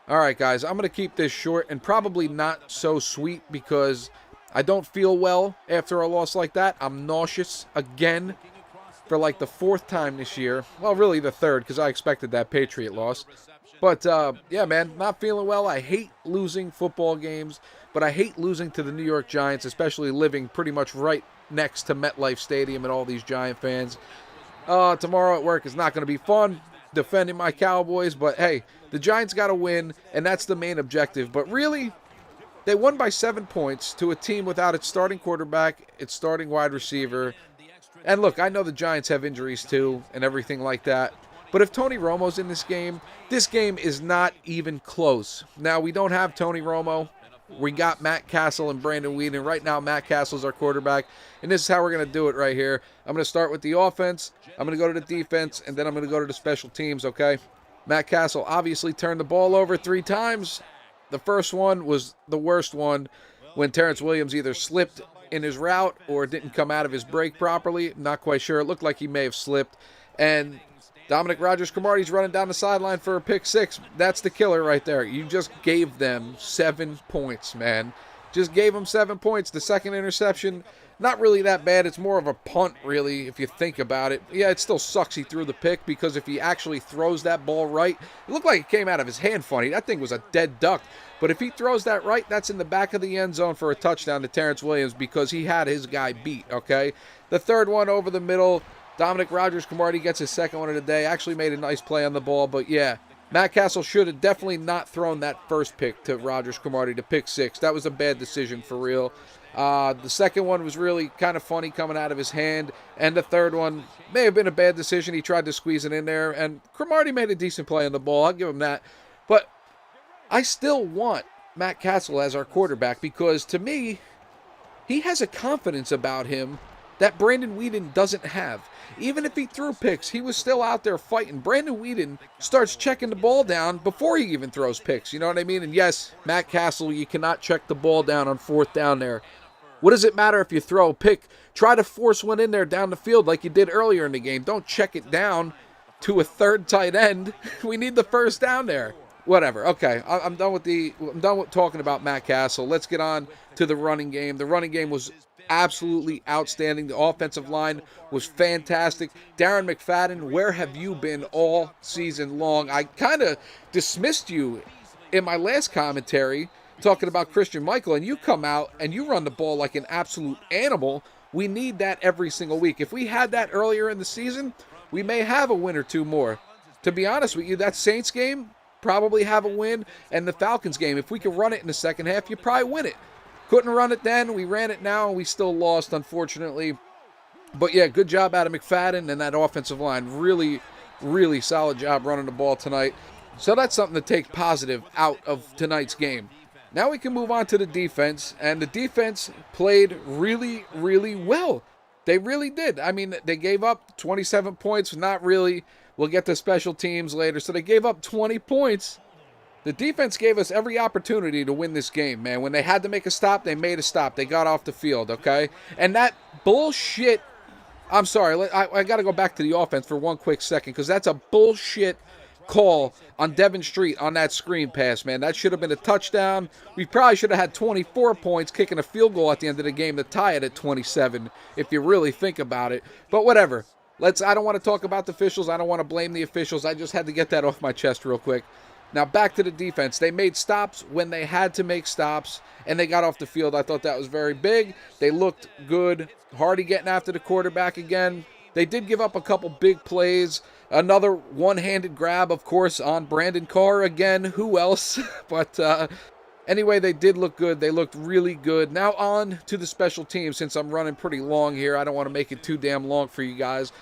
All right, guys, I'm going to keep this short and probably not so sweet because I don't feel well after a loss like that. I'm nauseous again for like the fourth time this year. Well, really the third because I expected that Patriot loss. But yeah, man, not feeling well. I hate losing football games, but I hate losing to the New York Giants, especially living pretty much right next to MetLife Stadium and all these Giant fans. Tomorrow at work is not going to be fun defending my Cowboys, but hey, the Giants got to win, and that's the main objective. But really, they won by 7 points to a team without its starting quarterback, its starting wide receiver. And look, I know the Giants have injuries too and everything like that. But if Tony Romo's in this game is not even close. Now, we don't have Tony Romo. We got Matt Cassel and Brandon Weeden. Right now, Matt Cassel's our quarterback. And this is how we're going to do it right here. I'm going to start with the offense. I'm going to go to the defense. And then I'm going to go to the special teams, okay? Matt Cassel obviously turned the ball over 3 times. The first one was the worst one when Terrence Williams either slipped in his route or didn't come out of his break properly. Not quite sure. It looked like he may have slipped. And Dominic Rodgers-Cromartie's running down the sideline for a pick 6. That's the killer right there. You just gave them 7 points, man. Just gave them 7 points. The second interception, not really that bad. It's more of a punt, really, if you think about it. Yeah, it still sucks he threw the pick because if he actually throws that ball right, it looked like it came out of his hand funny. That thing was a dead duck. But if he throws that right, that's in the back of the end zone for a touchdown to Terrence Williams because he had his guy beat, okay? The third one over the middle, Dominic Rodgers-Cromartie gets his second one of the day. Actually made a nice play on the ball, but yeah, Matt Cassel should have definitely not thrown that first pick to Rodgers-Cromartie to pick 6. That was a bad decision for real. The second one was really kind of funny coming out of his hand, and the third one may have been a bad decision. He tried to squeeze it in there, and Cromartie made a decent play on the ball. I'll give him that. But I still want Matt Cassel as our quarterback because, to me, he has a confidence about him that Brandon Weeden doesn't have. Even if he threw picks, he was still out there fighting. Brandon Weeden starts checking the ball down before he even throws picks. You know what I mean? And yes, Matt Cassel, you cannot check the ball down on 4th down there. What does it matter if you throw a pick? Try to force one in there down the field like you did earlier in the game. Don't check it down to a third tight end. We need the first down there. Whatever. Okay, I'm done with talking about Matt Cassel. Let's get on to the running game. The running game was absolutely outstanding. The offensive line was fantastic. Darren McFadden, where have you been all season long? I kind of dismissed you in my last commentary talking about Christian Michael, and you come out and you run the ball like an absolute animal. We need that every single week. If we had that earlier in the season, we may have a win or two more. To be honest with you, that Saints game, probably have a win, and the Falcons game, if we could run it in the second half, you probably win it. Couldn't run it then. We ran it now, and we still lost, unfortunately. But, yeah, good job out of McFadden and that offensive line. Really, really solid job running the ball tonight. So that's something to take positive out of tonight's game. Now we can move on to the defense, and the defense played really, really well. They really did. I mean, they gave up 27 points. Not really. We'll get to special teams later. So they gave up 20 points. The defense gave us every opportunity to win this game, man. When they had to make a stop, they made a stop. They got off the field, okay? And that bullshit, I'm sorry, I got to go back to the offense for one quick second because that's a bullshit call on Devin Street on that screen pass, man. That should have been a touchdown. We probably should have had 24 points kicking a field goal at the end of the game to tie it at 27 if you really think about it. But whatever. I don't want to talk about the officials. I don't want to blame the officials. I just had to get that off my chest real quick. Now, back to the defense. They made stops when they had to make stops, and they got off the field. I thought that was very big. They looked good. Hardy getting after the quarterback again. They did give up a couple big plays. Another one-handed grab, of course, on Brandon Carr again. Who else? But anyway, they did look good. They looked really good. Now on to the special teams. Since I'm running pretty long here, I don't want to make it too damn long for you guys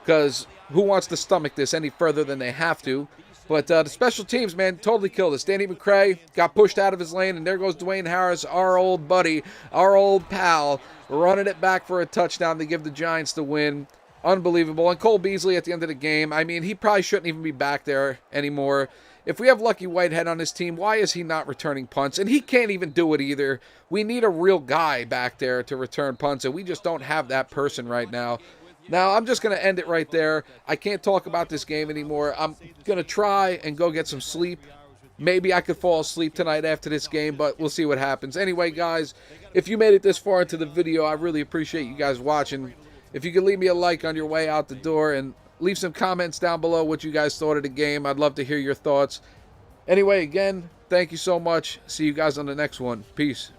because who wants to stomach this any further than they have to? But the special teams, man, totally killed us. Danny McCray got pushed out of his lane, and there goes Dwayne Harris, our old buddy, our old pal, running it back for a touchdown to give the Giants the win. Unbelievable. And Cole Beasley at the end of the game, I mean, he probably shouldn't even be back there anymore. If we have Lucky Whitehead on this team, why is he not returning punts? And he can't even do it either. We need a real guy back there to return punts, and we just don't have that person right now. Now, I'm just going to end it right there. I can't talk about this game anymore. I'm going to try and go get some sleep. Maybe I could fall asleep tonight after this game, but we'll see what happens. Anyway, guys, if you made it this far into the video, I really appreciate you guys watching. If you could leave me a like on your way out the door and leave some comments down below what you guys thought of the game. I'd love to hear your thoughts. Anyway, again, thank you so much. See you guys on the next one. Peace.